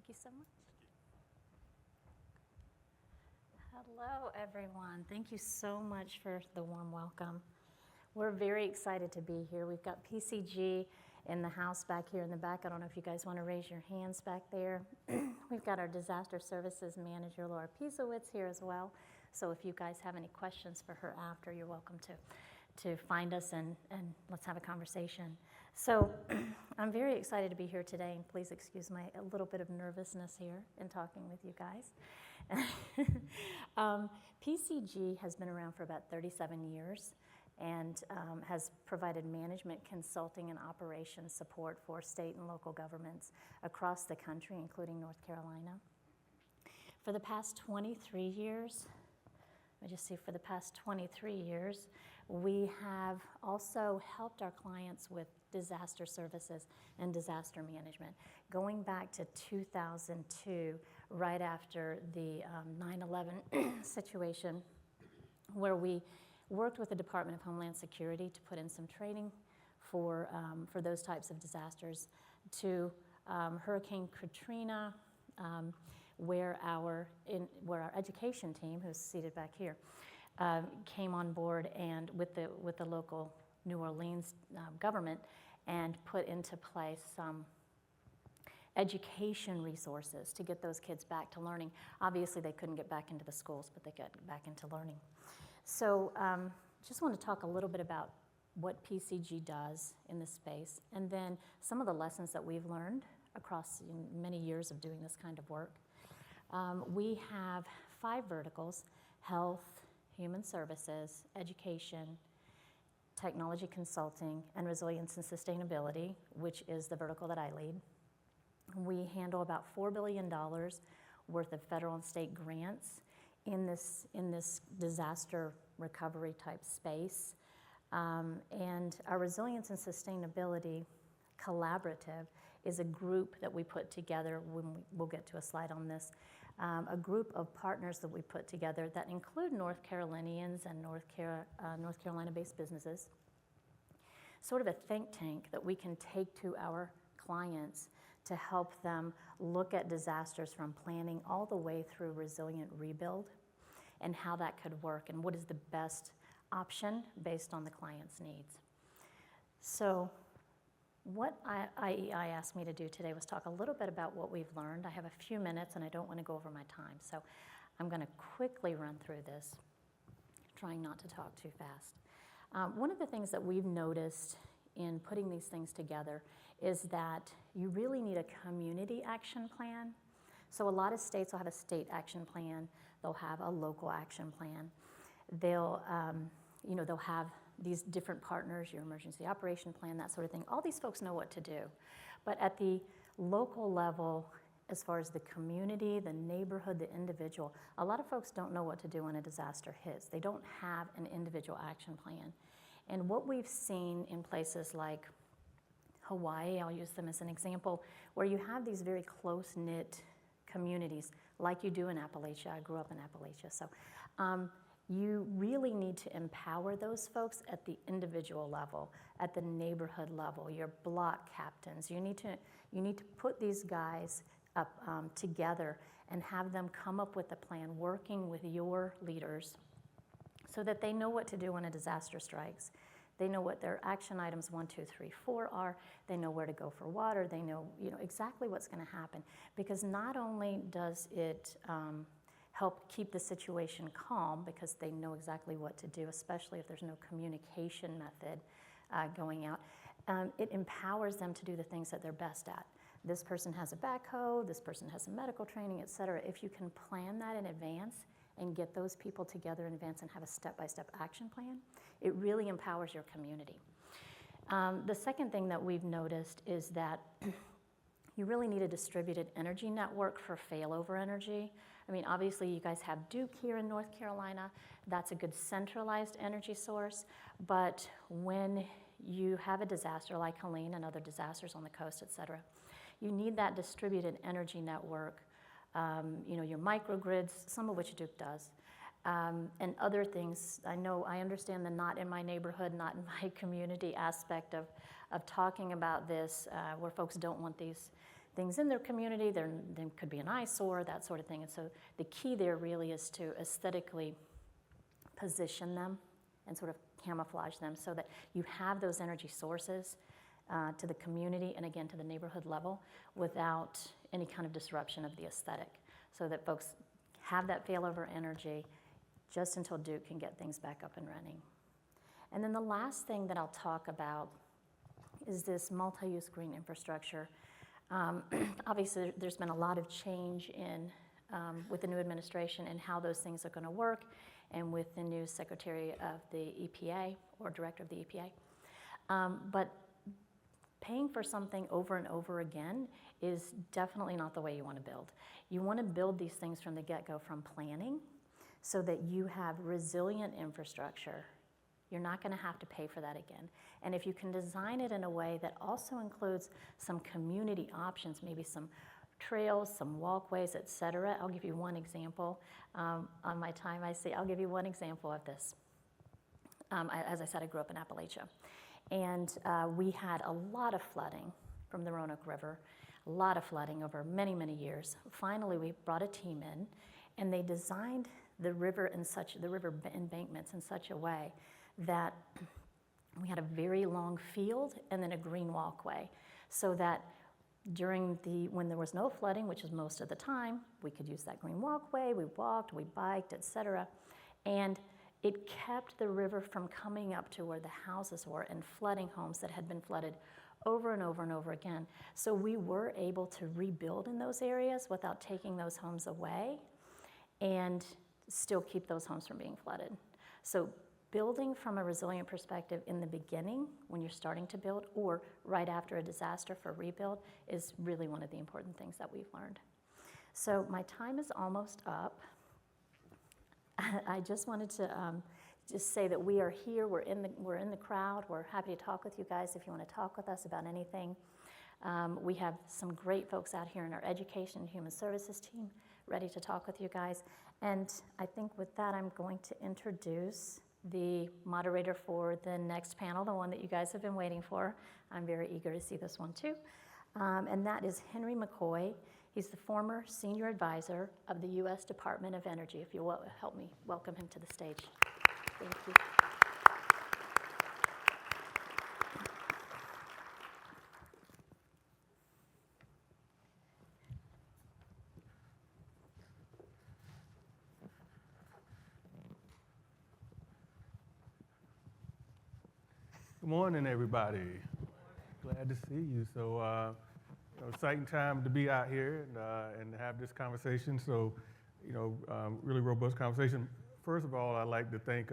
Thank you so much. Hello, everyone. Thank you so much for the warm welcome. We're very excited to be here. We've got PCG in the house back here in the back. I don't know if you guys want to raise your hands back there. We've got our Disaster Services Manager, Laura Piesowitz, here as well. So if you guys have any questions for her after, you're welcome to find us and let's have a conversation. So I'm very excited to be here today, and please excuse a little bit of nervousness here in talking with you guys. PCG has been around for about 37 years and has provided management consulting and operations support for state and local governments across the country, including North Carolina. For the past 23 years, for the past 23 years, we have also helped our clients with disaster services and disaster management, going back to 2002, right after the 9/11 situation, where we worked with the Department of Homeland Security to put in some training for those types of disasters, to Hurricane Katrina, where our education team, who's seated back here, came on board and with the local New Orleans government and put into place some education resources to get those kids back to learning. Obviously, they couldn't get back into the schools, but they got back into learning. So just want to talk a little bit about what PCG does in this space, and then some of the lessons that we've learned across many years of doing this kind of work. We have 5 verticals: health, human services, education, technology consulting, and resilience and sustainability, which is the vertical that I lead. We handle about $4 billion worth of federal and state grants in this disaster recovery type space. And our resilience and sustainability collaborative is a group that we put together, we'll get to a slide on this, a group of partners that we put together that include North Carolinians and North Carolina-based businesses, sort of a think tank that we can take to our clients to help them look at disasters from planning all the way through resilient rebuild and how that could work and what is the best option based on the client's needs. So what IEI asked me to do today was talk a little bit about what we've learned. I have a few minutes and I don't want to go over my time, so I'm going to quickly run through this, trying not to talk too fast. One of the things that we've noticed in putting these things together is that you really need a community action plan. So a lot of states will have a state action plan. They'll have a local action plan. They'll have these different partners, your emergency operation plan, that sort of thing. All these folks know what to do. But at the local level, as far as the community, the neighborhood, the individual, a lot of folks don't know what to do when a disaster hits. They don't have an individual action plan. And what we've seen in places like Hawaii, I'll use them as an example, where you have these very close-knit communities, like you do in Appalachia. I grew up in Appalachia. So you really need to empower those folks at the individual level, at the neighborhood level, your block captains. You need to put these guys up together and have them come up with a plan, working with your leaders so that they know what to do when a disaster strikes. They know what their action items 1, 2, 3, 4 are. They know where to go for water. They know exactly what's going to happen. Because not only does it help keep the situation calm, because they know exactly what to do, especially if there's no communication method going out, it empowers them to do the things that they're best at. This person has a backhoe, this person has some medical training, et cetera. If you can plan that in advance and get those people together in advance and have a step-by-step action plan, it really empowers your community. The second thing that we've noticed is that you really need a distributed energy network for failover energy. I mean, obviously you guys have Duke here in North Carolina. That's a good centralized energy source. But when you have a disaster like Helene and other disasters on the coast, et cetera, you need that distributed energy network. Your microgrids, some of which Duke does, and other things. I understand the not in my neighborhood, not in my community aspect of talking about this, where folks don't want these things in their community. There could be an eyesore, that sort of thing. And so the key there really is to aesthetically position them and sort of camouflage them so that you have those energy sources to the community and again to the neighborhood level without any kind of disruption of the aesthetic, so that folks have that failover energy just until Duke can get things back up and running. And then the last thing that I'll talk about is this multi-use green infrastructure. Obviously, there's been a lot of change with the new administration and how those things are going to work, and with the new Secretary of the EPA, or Director of the EPA. But paying for something over and over again is definitely not the way you want to build. You want to build these things from the get-go, from planning, so that you have resilient infrastructure. You're not going to have to pay for that again. And if you can design it in a way that also includes some community options, maybe some trails, some walkways, et cetera. I'll give you one example. On my time, I'll give you one example of this. As I said, I grew up in Appalachia. And we had a lot of flooding from the Roanoke River, a lot of flooding over many, many years. Finally, we brought a team in, and they designed the river embankments in such a way that we had a very long field and then a green walkway, so that when there was no flooding, which is most of the time, we could use that green walkway. We walked, we biked, et cetera. And it kept the river from coming up to where the houses were and flooding homes that had been flooded over and over and over again. So we were able to rebuild in those areas without taking those homes away and still keep those homes from being flooded. So building from a resilient perspective in the beginning when you're starting to build, or right after a disaster for rebuild, is really one of the important things that we've learned. So my time is almost up. I just wanted to just say that we are here, we're in the crowd, we're happy to talk with you guys if you want to talk with us about anything. We have some great folks out here in our Education and Human Services team ready to talk with you guys. And I think with that, I'm going to introduce the moderator for the next panel, the one that you guys have been waiting for. I'm very eager to see this one too. And that is Henry McKoy. He's the former senior advisor of the U.S. Department of Energy. If you'll help me welcome him to the stage. Thank you. Good morning, everybody. Glad to see you. So, exciting time to be out here and have this conversation. So, really robust conversation. First of all, I'd like to thank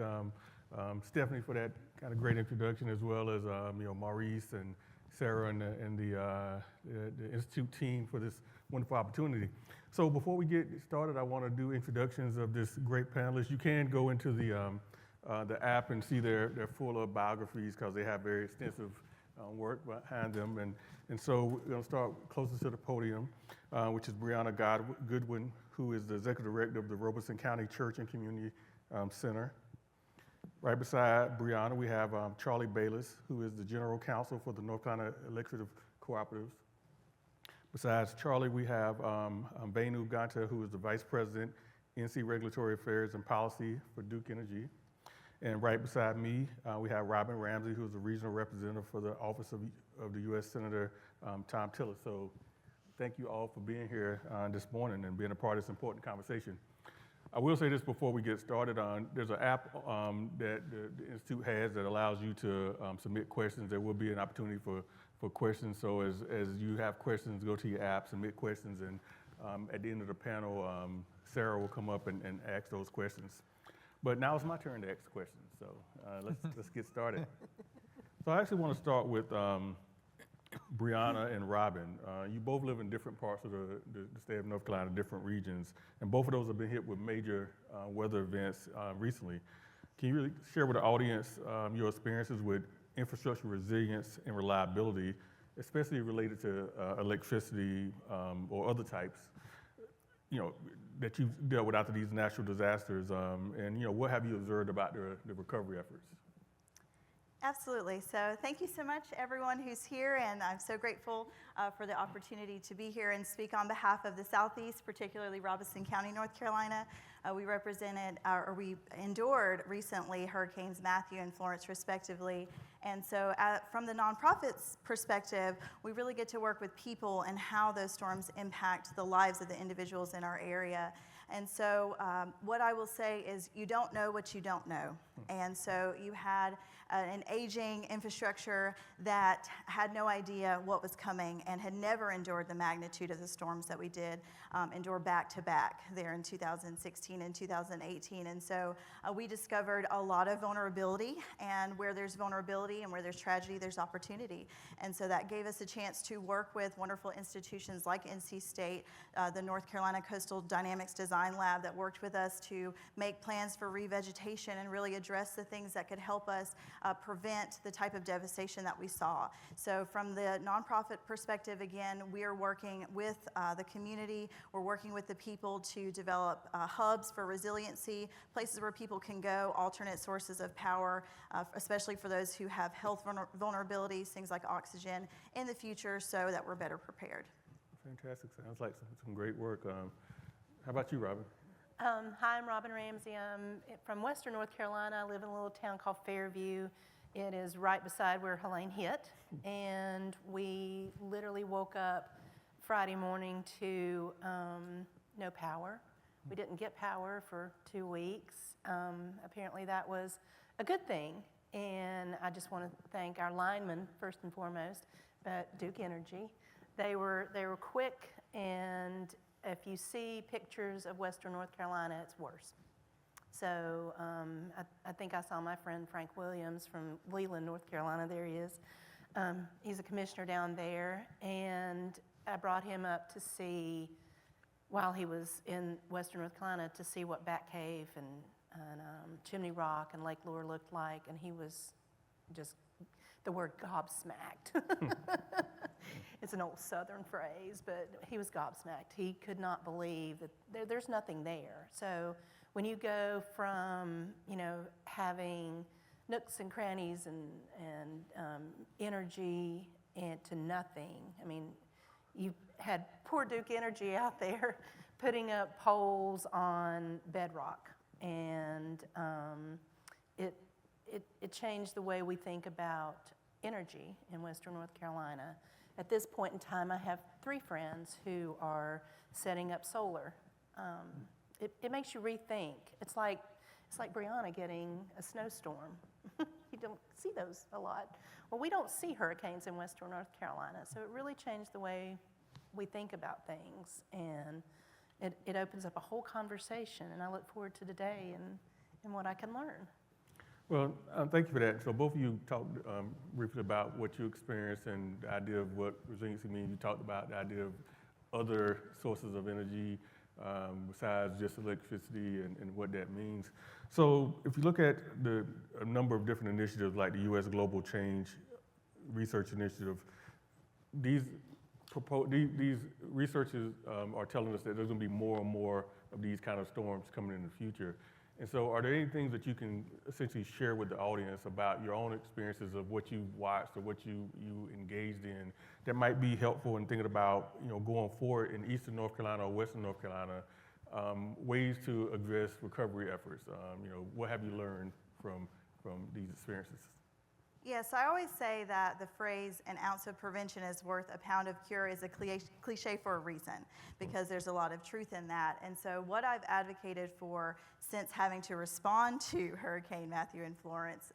Stephanie for that kind of great introduction, as well as Maurice and Sarah and the Institute team for this wonderful opportunity. So, before we get started, I want to do introductions of this great panelist. You can go into the app and see they're full of biographies because they have very extensive work behind them. And so we're going to start closest to the podium, which is Brianna Goodwin, who is the Executive Director of the Robeson County Church and Community Center. Right beside Brianna, we have Charlie Bayless, who is the General Counsel for the North Carolina Electric Cooperatives. Besides Charlie, we have Venu, Ghanta, who is the Vice President, NC Regulatory Affairs and Policy for Duke Energy. And right beside me, we have Ramsey, who is the regional representative for the Office of the U.S. Senator Thom Tillis. So thank you all for being here this morning and being a part of this important conversation. I will say this before we get started. There's an app that the Institute has that allows you to submit questions. There will be an opportunity for questions. So as you have questions, go to your app, submit questions, and at the end of the panel, Sarah will come up and ask those questions. But now it's my turn to ask questions, so let's get started. So I actually want to start with Brianna and Robin. You both live in different parts of the state of North Carolina, different regions, and both of those have been hit with major weather events recently. Can you really share with the audience your experiences with infrastructure resilience and reliability, especially related to electricity or other types, that you've dealt with after these natural disasters, and what have you observed about the recovery efforts? Absolutely. So thank you so much, everyone who's here, and I'm so grateful for the opportunity to be here and speak on behalf of the Southeast, particularly Robeson County, North Carolina. We endured recently Hurricanes Matthew and Florence, respectively. And so from the nonprofit's perspective, we really get to work with people and how those storms impact the lives of the individuals in our area. And so what I will say is you don't know what you don't know. And so you had an aging infrastructure that had no idea what was coming and had never endured the magnitude of the storms that we did endure back to back there in 2016 and 2018. And so we discovered a lot of vulnerability, and where there's vulnerability and where there's tragedy, there's opportunity. And so that gave us a chance to work with wonderful institutions like NC State, the North Carolina Coastal Dynamics Design Lab that worked with us to make plans for revegetation and really address the things that could help us prevent the type of devastation that we saw. So from the nonprofit perspective, again, we are working with the community. We're working with the people to develop hubs for resiliency, places where people can go, alternate sources of power, especially for those who have health vulnerabilities, things like oxygen in the future, so that we're better prepared. Fantastic. Sounds like some great work. How about you, Robin? Hi, I'm Robin Ramsey. I'm from Western North Carolina. I live in a little town called Fairview. It is right beside where Helene hit, and we literally woke up Friday morning to no power. We didn't get power for 2 weeks. Apparently that was a good thing, and I just want to thank our linemen first and foremost, Duke Energy. They were quick, and if you see pictures of Western North Carolina, it's worse. So I think I saw my friend Frank Williams from Leland, North Carolina. There he is. He's a commissioner down there, and I brought him up to see, while he was in Western North Carolina, to see what Bat Cave and Chimney Rock and Lake Lure looked like, and he was just, the word gobsmacked. It's an old Southern phrase, but he was gobsmacked. He could not believe that there's nothing there. So when you go from, having nooks and crannies and energy and to nothing, I mean, you had poor Duke Energy out there putting up poles on bedrock, and it changed the way we think about energy in Western North Carolina. At this point in time, I have 3 friends who are setting up solar. It makes you rethink. It's like Brianna getting a snowstorm. You don't see those a lot. Well, we don't see hurricanes in Western North Carolina, so it really changed the way we think about things, and it opens up a whole conversation, and I look forward to today and what I can learn. Well, thank you for that. So both of you talked briefly about what you experienced and the idea of what resiliency means. You talked about the idea of other sources of energy besides just electricity and what that means. So if you look at a number of different initiatives like the U.S. Global Change Research Initiative, these researchers are telling us that there's going to be more and more of these kind of storms coming in the future. And so are there any things that you can essentially share with the audience about your own experiences of what you watched or what you engaged in that might be helpful in thinking about, going forward in Eastern North Carolina or Western North Carolina, ways to address recovery efforts? What have you learned from these experiences? Yes, I always say that the phrase "an ounce of prevention is worth a pound of cure" is a cliche for a reason, because there's a lot of truth in that. And so what I've advocated for since having to respond to Hurricane Matthew and Florence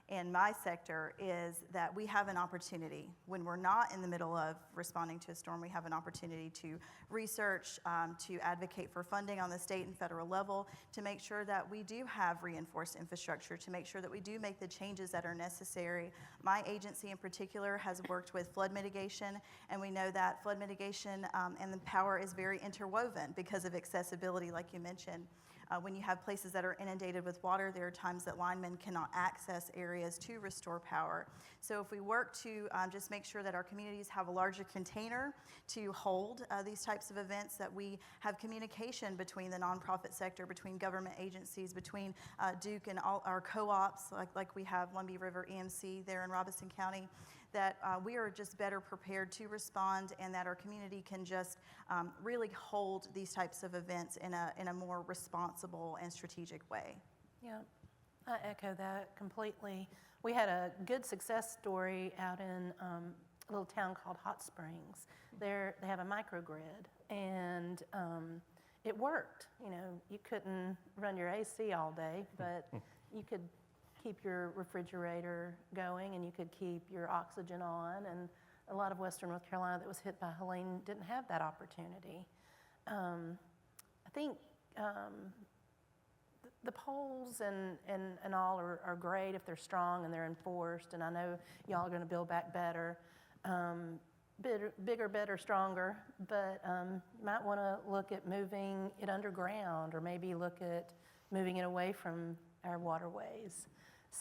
in my sector is that we have an opportunity. When we're not in the middle of responding to a storm, we have an opportunity to research, to advocate for funding on the state and federal level, to make sure that we do have reinforced infrastructure, to make sure that we do make the changes that are necessary. My agency in particular has worked with flood mitigation, and we know that flood mitigation and the power is very interwoven because of accessibility, like you mentioned. When you have places that are inundated with water, there are times that linemen cannot access areas to restore power. So if we work to just make sure that our communities have a larger container to hold these types of events, that we have communication between the nonprofit sector, between government agencies, between Duke and all our co-ops, like we have Lumbee River EMC there in Robeson County, that we are just better prepared to respond, and that our community can just really hold these types of events in a more responsible and strategic way. Yeah, I echo that completely. We had a good success story out in a little town called Hot Springs. They have a microgrid, and it worked. You know, you couldn't run your AC all day, but you could keep your refrigerator going, and you could keep your oxygen on. And a lot of Western North Carolina that was hit by Helene didn't have that opportunity. I think the polls and all are great if they're strong and they're enforced, and I know y'all are going to build back better, bigger, better, stronger, but you might want to look at moving it underground, or maybe look at moving it away from our waterways.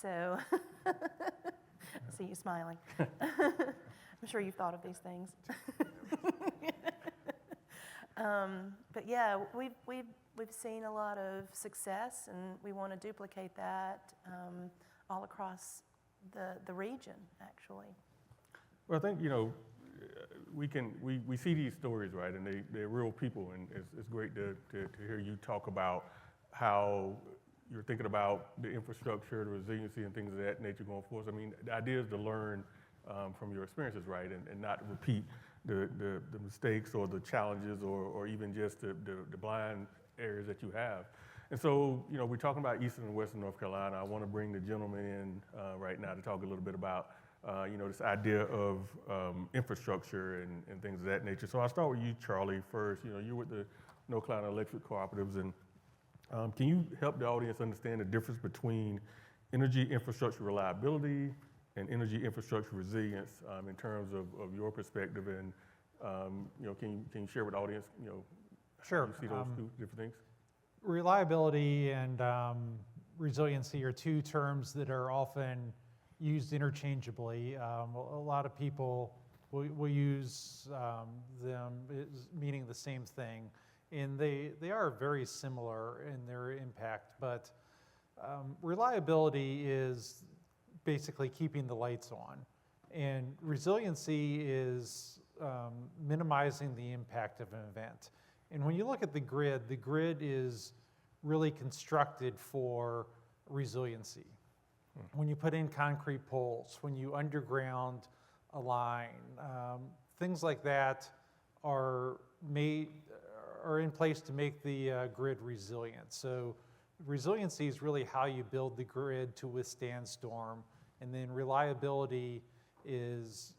So, I see you smiling. I'm sure you've thought of these things. But yeah, we've seen a lot of success, and we want to duplicate that all across the region, actually. Well, I think, you know, we see these stories, right, and they're real people, and it's great to hear you talk about how you're thinking about the infrastructure, the resiliency, and things of that nature going forward. I mean, the idea is to learn from your experiences, right, and not repeat the mistakes or the challenges or even just the blind areas that you have. And so, you know, we're talking about Eastern and Western North Carolina. I want to bring the gentleman in right now to talk a little bit about, you know, this idea of infrastructure and things of that nature. So I'll start with you, Charlie, first. You know, you're with the North Carolina Electric Cooperatives, and can you help the audience understand the difference between energy infrastructure reliability and energy infrastructure resilience in terms of your perspective? And, you know, can you share with the audience, you know, Sure. how you see those two different things? Reliability and resiliency are two terms that are often used interchangeably. A lot of people will use them as meaning the same thing, and they are very similar in their impact, but reliability is basically keeping the lights on, and resiliency is minimizing the impact of an event. And when you look at the grid is really constructed for resiliency. When you put in concrete poles, when you underground a line, things like that are in place to make the grid resilient. So resiliency is really how you build the grid to withstand storm, and then reliability is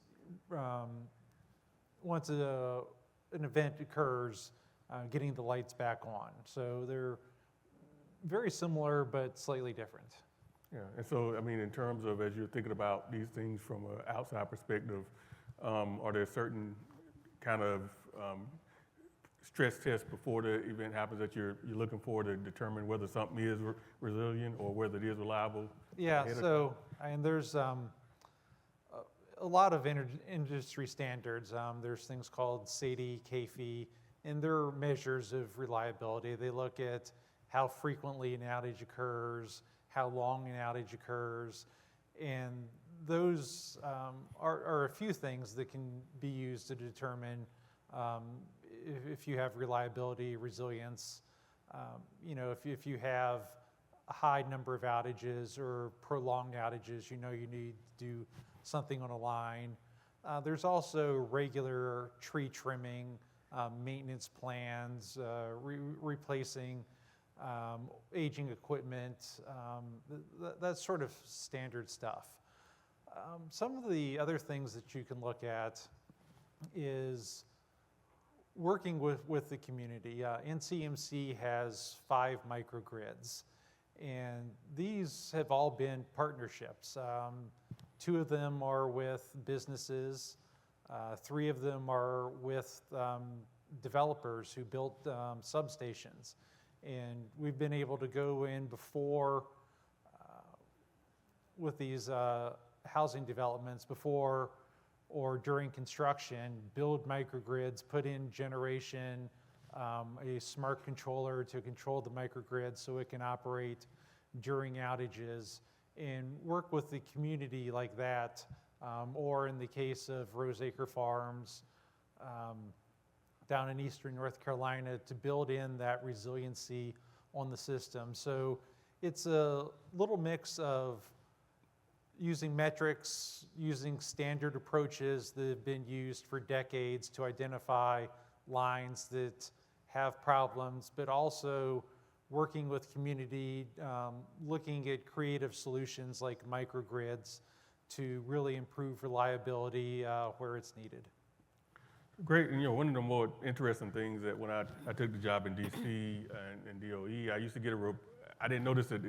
once an event occurs, getting the lights back on. So they're very similar but slightly different. Yeah, and so, I mean, in terms of, as you're thinking about these things from an outside perspective, are there certain kind of stress tests before the event happens that you're looking for to determine whether something is resilient or whether it is reliable? Yeah, so, and there's a lot of industry standards. There's things called SAIDI, CAFE, and they're measures of reliability. They look at how frequently an outage occurs, how long an outage occurs, and those are a few things that can be used to determine if you have reliability, resilience. You know, if you have a high number of outages or prolonged outages, you know you need to do something on a line. There's also regular tree trimming, maintenance plans, replacing aging equipment, that sort of standard stuff. Some of the other things that you can look at is working with the community. NCMC has 5 microgrids, and these have all been partnerships. 2 of them are with businesses, 3 of them are with developers who built substations. And we've been able to go in before with these housing developments before or during construction, build microgrids, put in generation, a smart controller to control the microgrid so it can operate during outages, and work with the community like that, or in the case of Roseacre Farms down in eastern North Carolina, to build in that resiliency on the system. So it's a little mix of using metrics, using standard approaches that have been used for decades to identify lines that have problems, but also working with community, looking at creative solutions like microgrids to really improve reliability where it's needed. Great, and one of the more interesting things that when I took the job in DC and DOE, I used to get I didn't notice it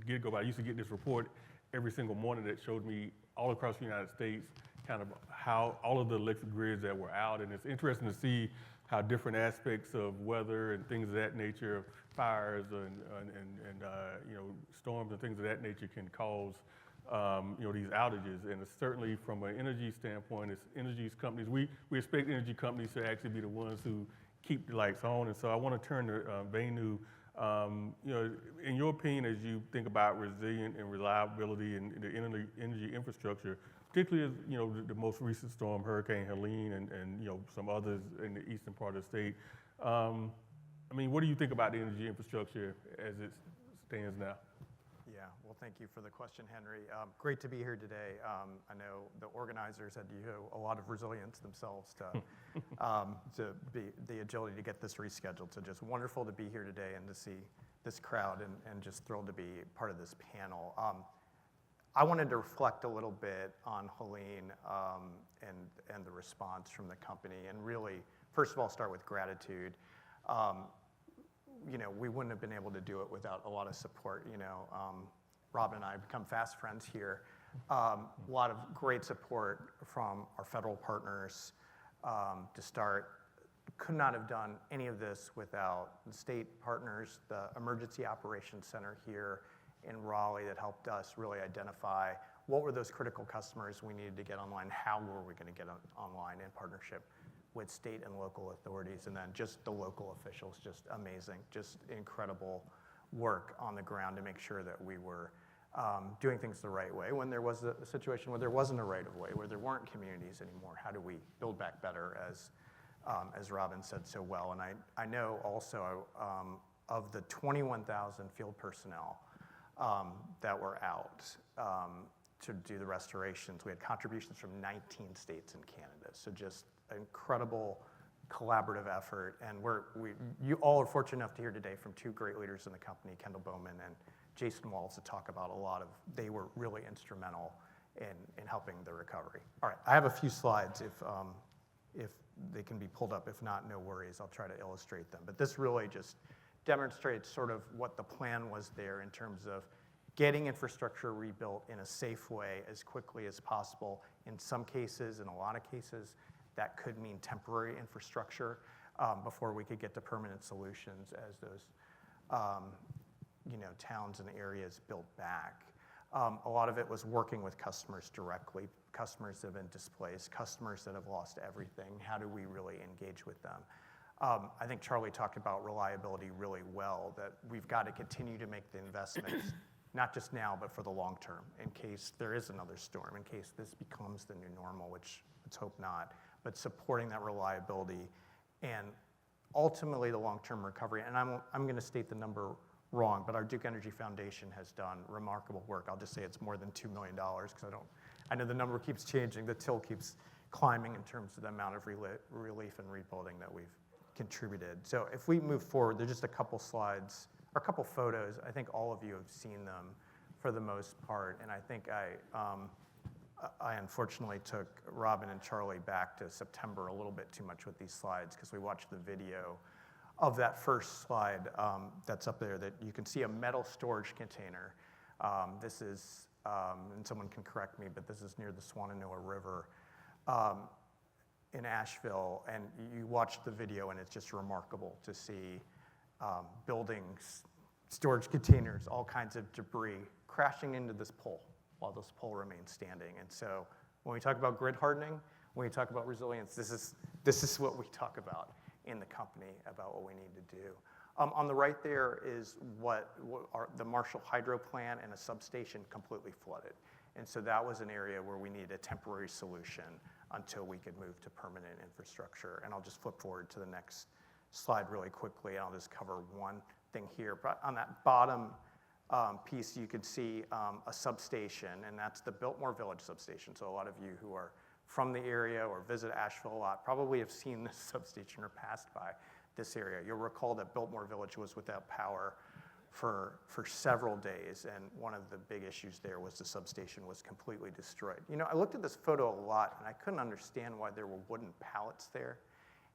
get-go, but I used to get this report every single morning that showed me all across the United States kind of how all of the electric grids that were out, and it's interesting to see how different aspects of weather and things of that nature, fires and storms and things of that nature can cause these outages. And it's certainly from an energy standpoint, it's energy companies. We expect energy companies to actually be the ones who keep the lights on. And so I want to turn to Venu. In your opinion, as you think about resilient and reliability and the energy infrastructure, particularly as the most recent storm, Hurricane Helene, and some others in the eastern part of the state. What do you think about the energy infrastructure as it stands now? Yeah, well, thank you for the question, Henry. Great to be here today. I know the organizers had a lot of resilience themselves to be the agility to get this rescheduled. So just wonderful to be here today and to see this crowd, and just thrilled to be part of this panel. I wanted to reflect a little bit on Helene and the response from the company, and really, first of all, start with gratitude. We wouldn't have been able to do it without a lot of support. Robin and I have become fast friends here. A lot of great support from our federal partners to start. Could not have done any of this without the state partners, the Emergency Operations Center here in Raleigh that helped us really identify what were those critical customers we needed to get online, how were we going to get online in partnership with state and local authorities, and then just the local officials, just amazing, just incredible work on the ground to make sure that we were doing things the right way. When there was a situation where there wasn't a right of way, where there weren't communities anymore, how do we build back better, as Robin said so well. And I know also of the 21,000 field personnel that were out to do the restorations, we had contributions from 19 states and Canada. So just incredible collaborative effort, and you all are fortunate enough to hear today from two great leaders in the company, Kendall Bowman and Jason Walls, to talk about they were really instrumental in helping the recovery. All right, I have a few slides if they can be pulled up. If not, no worries, I'll try to illustrate them. But this really just demonstrates sort of what the plan was there in terms of getting infrastructure rebuilt in a safe way as quickly as possible. In some cases, in a lot of cases, that could mean temporary infrastructure before we could get to permanent solutions as those towns and areas built back. A lot of it was working with customers directly, customers that have been displaced, customers that have lost everything. How do we really engage with them? I think Charlie talked about reliability really well, that we've got to continue to make the investments, not just now, but for the long term, in case there is another storm, in case this becomes the new normal, which let's hope not, but supporting that reliability and ultimately the long-term recovery. And I'm going to state the number wrong, but our Duke Energy Foundation has done remarkable work. I'll just say it's more than $2 million, because I know the number keeps changing, the till keeps climbing in terms of the amount of relief and rebuilding that we've contributed. So if we move forward, there's just a couple slides, or a couple photos. I think all of you have seen them for the most part, and I think I unfortunately took Robin and Charlie back to September a little bit too much with these slides, because we watched the video of that first slide that's up there, that you can see a metal storage container. This is, and someone can correct me, but this is near the Swananoa River in Asheville, and you watch the video and it's just remarkable to see buildings, storage containers, all kinds of debris crashing into this pole while this pole remains standing. And so when we talk about grid hardening, when we talk about resilience, this is what we talk about in the company, about what we need to do. On the right there is the Marshall Hydro Plant and a substation completely flooded. And so that was an area where we needed a temporary solution until we could move to permanent infrastructure. And I'll just flip forward to the next slide really quickly, and I'll just cover one thing here. But on that bottom piece, you can see a substation, and that's the Biltmore Village substation. So a lot of you who are from the area or visit Asheville a lot probably have seen this substation or passed by this area. You'll recall that Biltmore Village was without power for several days, and one of the big issues there was the substation was completely destroyed. You know, I looked at this photo a lot, and I couldn't understand why there were wooden pallets there,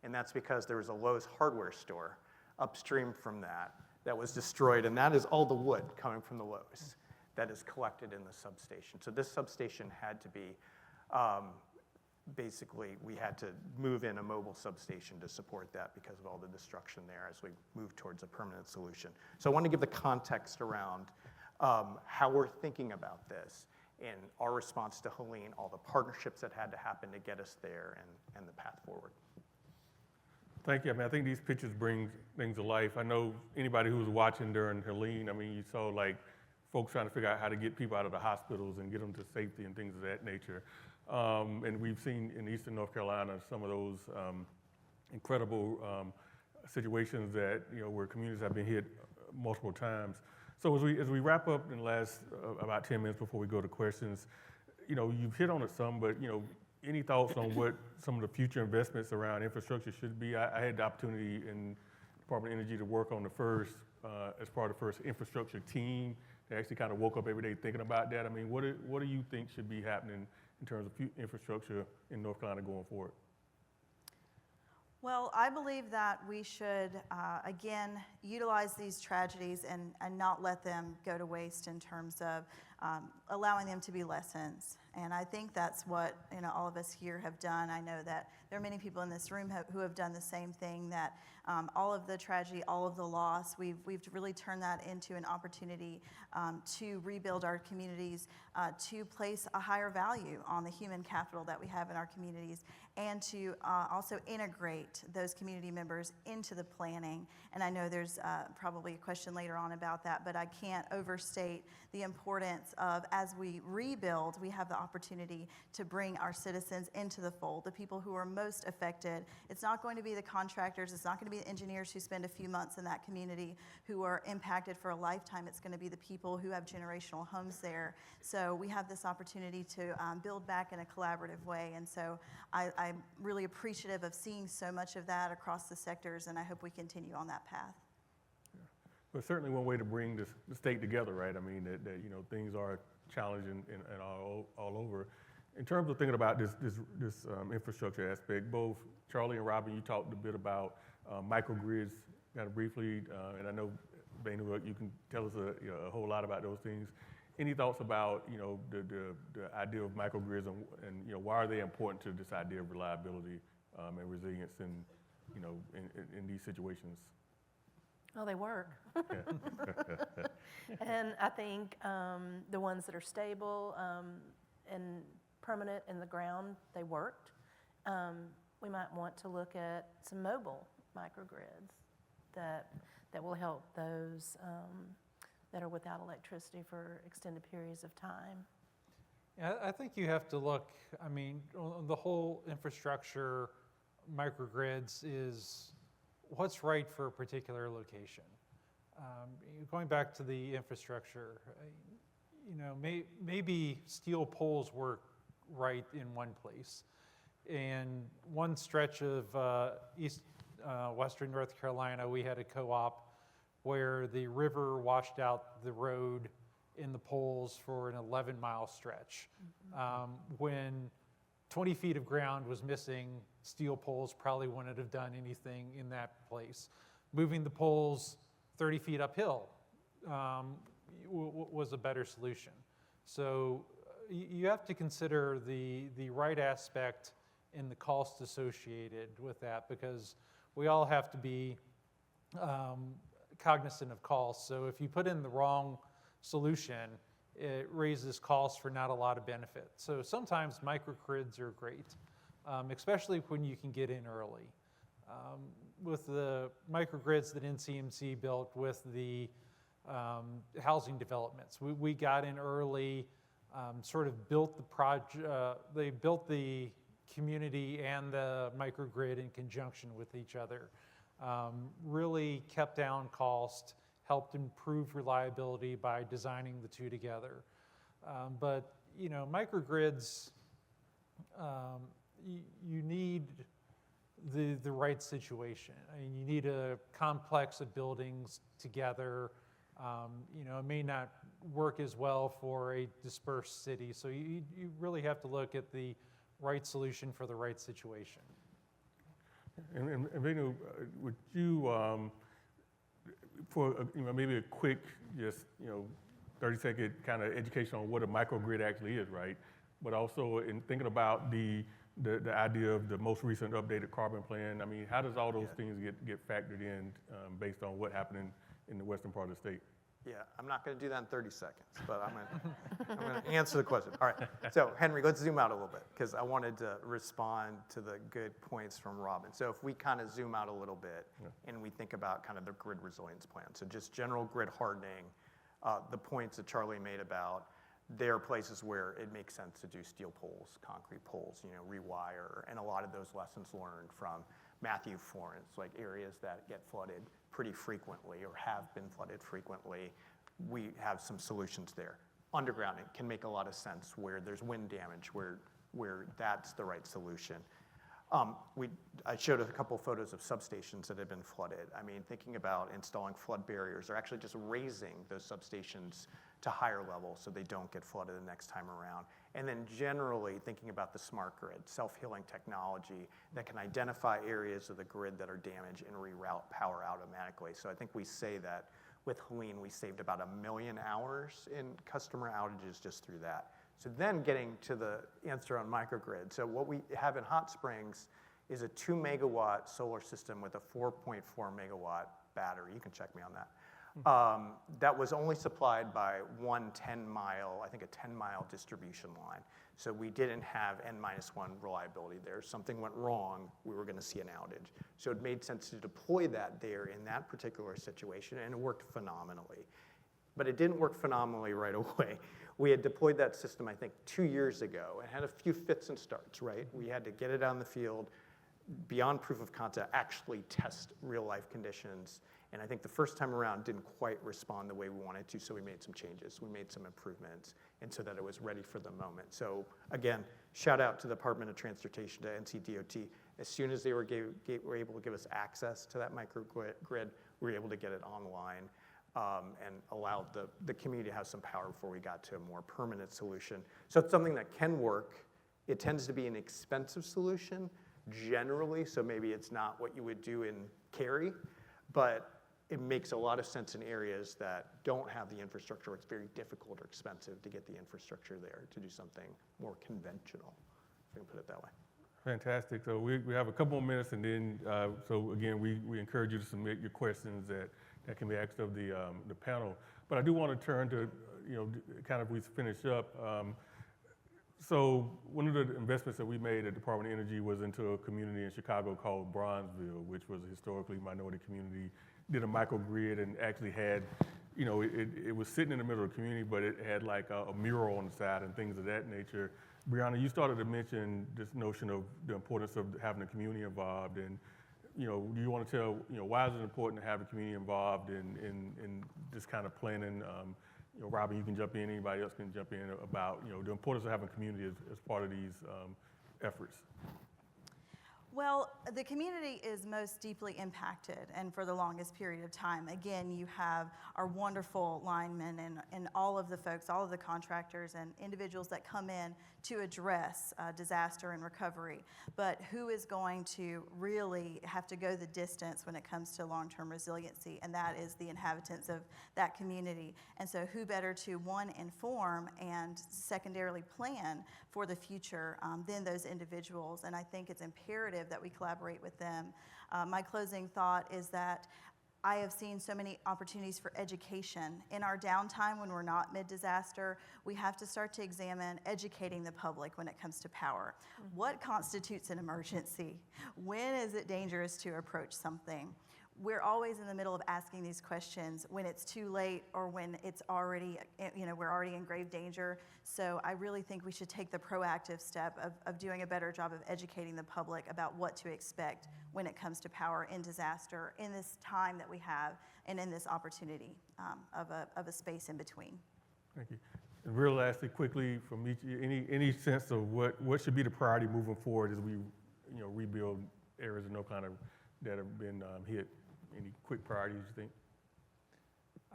and that's because there was a Lowe's hardware store upstream from that was destroyed, and that is all the wood coming from the Lowe's that is collected in the substation. So this substation had to be, basically, we had to move in a mobile substation to support that because of all the destruction there as we move towards a permanent solution. So I want to give the context around how we're thinking about this and our response to Helene, all the partnerships that had to happen to get us there, and the path forward. Thank you. I mean, I think these pictures bring things to life. I know anybody who was watching during Helene, I mean, you saw like folks trying to figure out how to get people out of the hospitals and get them to safety and things of that nature. And we've seen in Eastern North Carolina some of those incredible situations that, you know, where communities have been hit multiple times. So as we wrap up in the last about 10 minutes before we go to questions, you know, you've hit on it some, but, you know, any thoughts on what some of the future investments around infrastructure should be? I had the opportunity in Department of Energy to work on the first, as part of the first infrastructure team that actually kind of woke up every day thinking about that. I mean, what do you think should be happening in terms of infrastructure in North Carolina going forward? Well, I believe that we should, again, utilize these tragedies and not let them go to waste in terms of allowing them to be lessons. And I think that's what, you know, all of us here have done. I know that there are many people in this room who have done the same thing, that all of the tragedy, all of the loss, we've really turned that into an opportunity to rebuild our communities, to place a higher value on the human capital that we have in our communities, and to also integrate those community members into the planning. And I know there's probably a question later on about that, but I can't overstate the importance of, as we rebuild, we have the opportunity to bring our citizens into the fold, the people who are most affected. It's not going to be the contractors, it's not going to be the engineers who spend a few months in that community who are impacted for a lifetime. It's going to be the people who have generational homes there. So we have this opportunity to build back in a collaborative way. And so I'm really appreciative of seeing so much of that across the sectors, and I hope we continue on that path. But certainly one way to bring the state together, right? I mean, that you know, things are challenging and all over. In terms of thinking about this infrastructure aspect, both Charlie and Robin, you talked a bit about microgrids, kind of briefly, and I know, Venu, you can tell us a whole lot about those things. Any thoughts about, you know, the idea of microgrids and you know, why are they important to this idea of reliability and resilience in, you know, in these situations? Oh, they work. And I think the ones that are stable and permanent in the ground, they worked. We might want to look at some mobile microgrids that will help those that are without electricity for extended periods of time. Yeah, I think you have to look, I mean, the whole infrastructure, microgrids is what's right for a particular location. Going back to the infrastructure, you know, maybe steel poles work right in one place. And one stretch of western North Carolina, we had a co-op where the river washed out the road in the poles for an 11-mile stretch. When 20 feet of ground was missing, steel poles probably wouldn't have done anything in that place. Moving the poles 30 feet uphill was a better solution. So you have to consider the right aspect and the cost associated with that, because we all have to be cognizant of costs. So if you put in the wrong solution, it raises costs for not a lot of benefit. So sometimes microgrids are great, especially when you can get in early. With the microgrids that NCMC built with the housing developments, we got in early, sort of built the project, they built the community and the microgrid in conjunction with each other. Really kept down cost, helped improve reliability by designing the two together. But you know, microgrids, you need the right situation. I mean, you need a complex of buildings together. You know, it may not work as well for a dispersed city. So you really have to look at the right solution for the right situation. And Venu, would you, for maybe a quick, just 30-second kind of education on what a microgrid actually is, right? But also in thinking about the idea of the most recent updated carbon plan, I mean, how does all those things get factored in based on what happened in the western part of the state? Yeah, I'm not going to do that in 30 seconds, but I'm going to answer the question. All right, so Henry, let's zoom out a little bit because I wanted to respond to the good points from Robin. So if we kind of zoom out a little bit and we think about kind of the grid resilience plan, so just general grid hardening, the points that Charlie made about there are places where it makes sense to do steel poles, concrete poles, rewire, and a lot of those lessons learned from Matthew, Florence, like areas that get flooded pretty frequently or have been flooded frequently, we have some solutions there. Undergrounding can make a lot of sense where there's wind damage, where that's the right solution. I showed a couple photos of substations that have been flooded. I mean, thinking about installing flood barriers or actually just raising those substations to higher levels so they don't get flooded the next time around. And then generally thinking about the smart grid, self-healing technology that can identify areas of the grid that are damaged and reroute power automatically. So I think we say that with Helene, we saved about 1 million hours in customer outages just through that. So then getting to the answer on microgrid. So what we have in Hot Springs is a 2 megawatt solar system with a 4.4 megawatt battery. You can check me on that. That was only supplied by one 10-mile, I think a 10-mile distribution line. So we didn't have N-1 reliability there. Something went wrong, we were gonna see an outage. So it made sense to deploy that there in that particular situation, and it worked phenomenally. But it didn't work phenomenally right away. We had deployed that system, I think, 2 years ago, and had a few fits and starts, right? We had to get it on the field, beyond proof of concept, actually test real-life conditions. And I think the first time around didn't quite respond the way we wanted to, so we made some changes. We made some improvements, and so that it was ready for the moment. So again, shout out to the Department of Transportation, to NCDOT. As soon as they were able to give us access to that microgrid, we were able to get it online and allowed the community to have some power before we got to a more permanent solution. So it's something that can work. It tends to be an expensive solution generally, so maybe it's not what you would do in Cary, but it makes a lot of sense in areas that don't have the infrastructure, or it's very difficult or expensive to get the infrastructure there to do something more conventional, if I can put it that way. Fantastic. So we have a couple more minutes, and then, so again, we encourage you to submit your questions that can be asked of the panel. But I do want to turn to, kind of we finish up. So one of the investments that we made at Department of Energy was into a community in Chicago called Bronzeville, which was a historically minority community, did a microgrid and actually had, it was sitting in the middle of the community, but it had like a mural on the side and things of that nature. Brianna, you started to mention this notion of the importance of having the community involved, and do you want to tell, why is it important to have the community involved in this kind of planning? Robin, you can jump in, anybody else can jump in about, the importance of having community as part of these efforts. Well, the community is most deeply impacted and for the longest period of time. Again, you have our wonderful linemen and all of the folks, all of the contractors and individuals that come in to address disaster and recovery. But who is going to really have to go the distance when it comes to long-term resiliency? And that is the inhabitants of that community. And so who better to, one, inform and secondarily plan for the future than those individuals? And I think it's imperative that we collaborate with them. My closing thought is that I have seen so many opportunities for education. In our downtime, when we're not mid-disaster, we have to start to examine educating the public when it comes to power. What constitutes an emergency? When is it dangerous to approach something? We're always in the middle of asking these questions when it's too late or when it's already, we're already in grave danger. So I really think we should take the proactive step of doing a better job of educating the public about what to expect when it comes to power in disaster, in this time that we have, and in this opportunity of a space in between. Thank you. And real lastly, quickly, from each, any sense of what should be the priority moving forward as we, rebuild areas of that have been hit? Any quick priorities you think?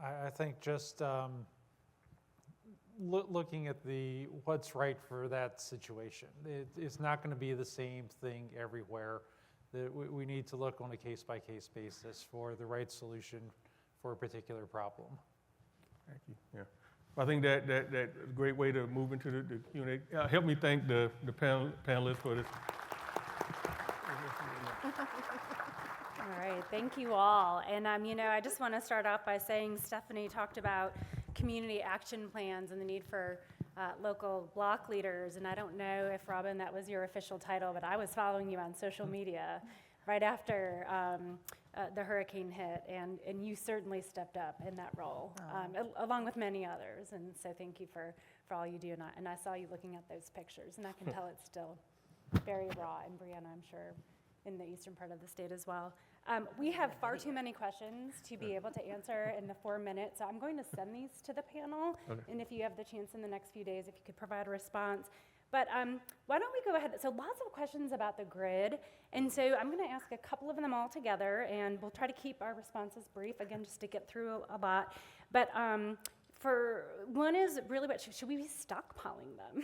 I think just looking at what's right for that situation. It's not going to be the same thing everywhere. We need to look on a case-by-case basis for the right solution for a particular problem. Thank you. Yeah. I think that's a great way to move into the Q&A. Help me thank the panelists for this. All right, thank you all. And I just want to start off by saying Stephanie talked about community action plans and the need for local block leaders. And I don't know if, Robin, that was your official title, but I was following you on social media right after the hurricane hit, and you certainly stepped up in that role, along with many others. And so thank you for all you do. And I saw you looking at those pictures, and I can tell it's still very raw in Brianna, I'm sure, in the eastern part of the state as well. We have far too many questions to be able to answer in the 4 minutes, so I'm going to send these to the panel, and if you have the chance in the next few days, if you could provide a response. But why don't we go ahead? So lots of questions about the grid, and so I'm going to ask a couple of them all together, and we'll try to keep our responses brief, again, just to get through a lot. But for one is really what should we be stockpiling them?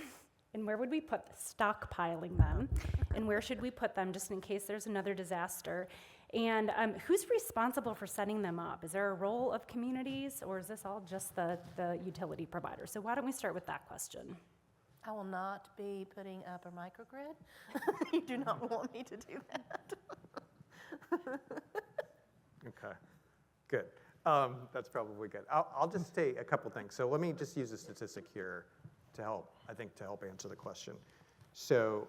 And where would we put stockpiling them? And where should we put them just in case there's another disaster? And who's responsible for setting them up? Is there a role of communities, or is this all just the utility provider? So why don't we start with that question? I will not be putting up a microgrid. You do not want me to do that. Okay, good. That's probably good. I'll just say a couple things. So let me just use a statistic here to help answer the question. So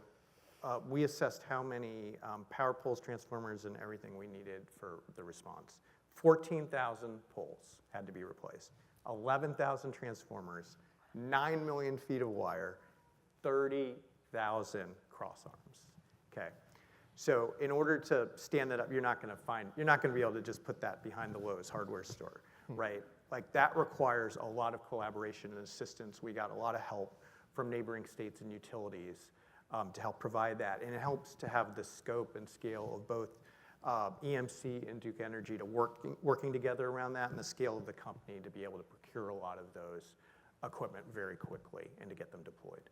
we assessed how many power poles, transformers, and everything we needed for the response. 14,000 poles had to be replaced, 11,000 transformers, 9 million feet of wire, 30,000 cross arms. Okay. So in order to stand that up, you're not going to be able to just put that behind the Lowe's hardware store, right? Like that requires a lot of collaboration and assistance. We got a lot of help from neighboring states and utilities to help provide that. And it helps to have the scope and scale of both EMC and Duke Energy to working together around that, and the scale of the company to be able to procure a lot of those equipment very quickly and to get them deployed.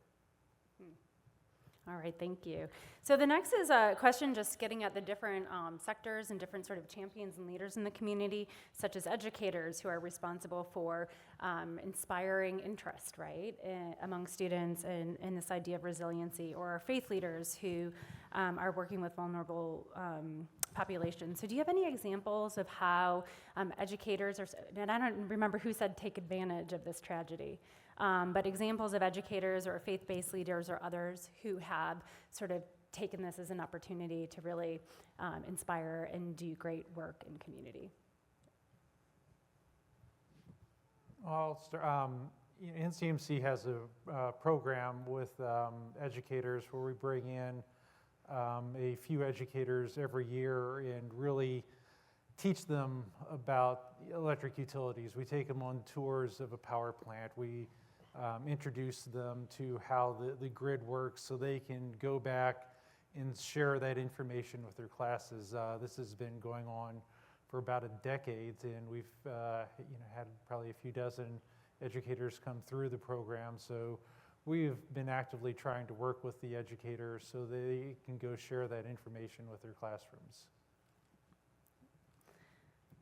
All right, thank you. So the next is a question just getting at the different sectors and different sort of champions and leaders in the community, such as educators who are responsible for inspiring interest, right, among students in this idea of resiliency, or faith leaders who are working with vulnerable populations. So do you have any examples of how educators are, and I don't remember who said take advantage of this tragedy, but examples of educators or faith-based leaders or others who have sort of taken this as an opportunity to really inspire and do great work in community? I'll start. NCMC has a program with educators where we bring in a few educators every year and really teach them about electric utilities. We take them on tours of a power plant. We introduce them to how the grid works so they can go back and share that information with their classes. This has been going on for about a decade, and we've had probably a few dozen educators come through the program. So we've been actively trying to work with the educators so they can go share that information with their classrooms.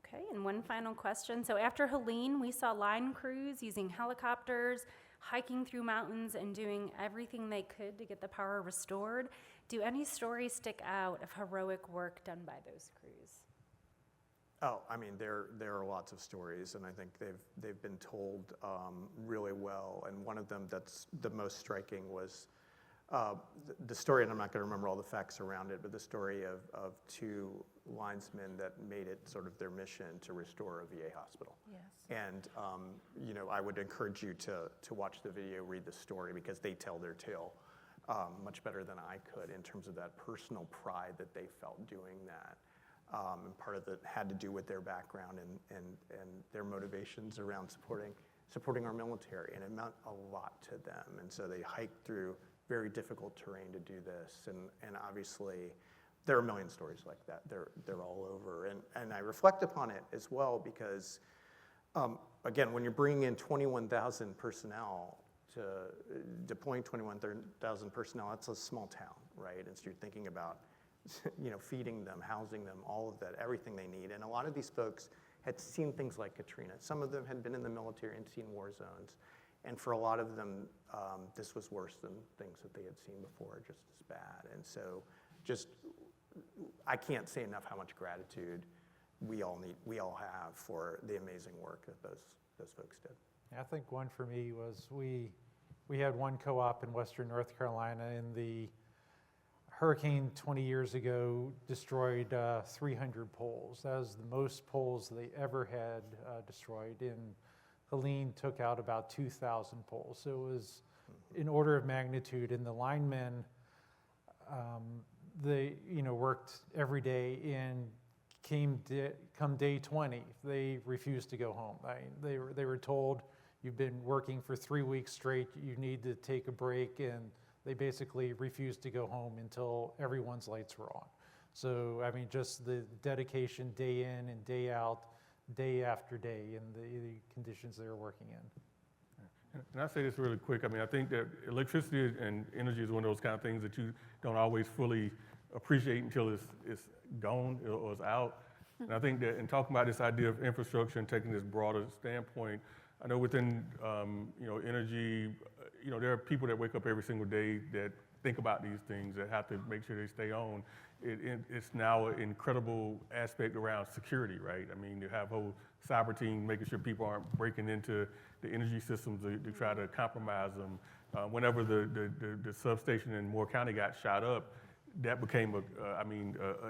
Okay, and one final question. So after Helene, we saw line crews using helicopters, hiking through mountains, and doing everything they could to get the power restored. Do any stories stick out of heroic work done by those crews? Oh, I mean, there are lots of stories, and I think they've been told really well. And one of them that's the most striking was the story, and I'm not going to remember all the facts around it, but the story of two linesmen that made it sort of their mission to restore a VA hospital. Yes. And you know, I would encourage you to watch the video, read the story, because they tell their tale much better than I could in terms of that personal pride that they felt doing that. And part of it had to do with their background and their motivations around supporting our military, and it meant a lot to them. And so they hiked through very difficult terrain to do this, and obviously there are a million stories like that. They're all over, and I reflect upon it as well because, again, when you're bringing in 21,000 personnel to deploying 21,000 personnel, that's a small town, right? And so you're thinking about, you know, feeding them, housing them, all of that, everything they need. And a lot of these folks had seen things like Katrina. Some of them had been in the military and seen war zones. And for a lot of them, this was worse than things that they had seen before, just as bad. And so I can't say enough how much gratitude we all have for the amazing work that those folks did. I think one for me was we had one co-op in Western North Carolina, and the hurricane 20 years ago destroyed 300 poles. That was the most poles they ever had destroyed. And Helene took out about 2,000 poles. So it was an order of magnitude. And the linemen, they worked every day, and come day 20, they refused to go home. They were told, you've been working for 3 weeks straight, you need to take a break, and they basically refused to go home until everyone's lights were on. So, I mean, just the dedication day in and day out, day after day, and the conditions they were working in. And I say this really quick. I mean, I think that electricity and energy is one of those kind of things that you don't always fully appreciate until it's gone or it's out. And I think that in talking about this idea of infrastructure and taking this broader standpoint, I know within energy, there are people that wake up every single day that think about these things, that have to make sure they stay on. It's now an incredible aspect around security, right? I mean, you have a whole cyber team making sure people aren't breaking into the energy systems to try to compromise them. Whenever the substation in Moore County got shot up, that became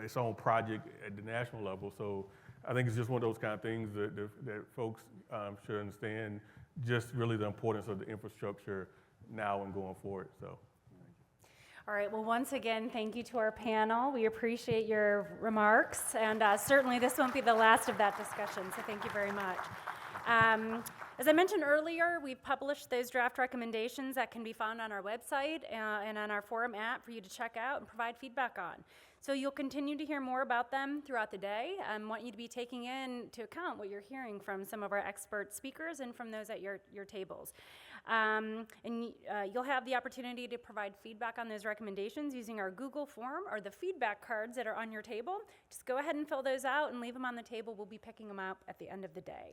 its own project at the national level. So I think it's just one of those kind of things that folks should understand, just really the importance of the infrastructure now and going forward. So. All right, well, once again, thank you to our panel. We appreciate your remarks, and certainly this won't be the last of that discussion, so thank you very much. As I mentioned earlier, we've published those draft recommendations that can be found on our website and on our forum app for you to check out and provide feedback on. So you'll continue to hear more about them throughout the day. I want you to be taking into account what you're hearing from some of our expert speakers and from those at your tables. You'll have the opportunity to provide feedback on those recommendations using our Google form or the feedback cards that are on your table. Just go ahead and fill those out and leave them on the table. We'll be picking them up at the end of the day.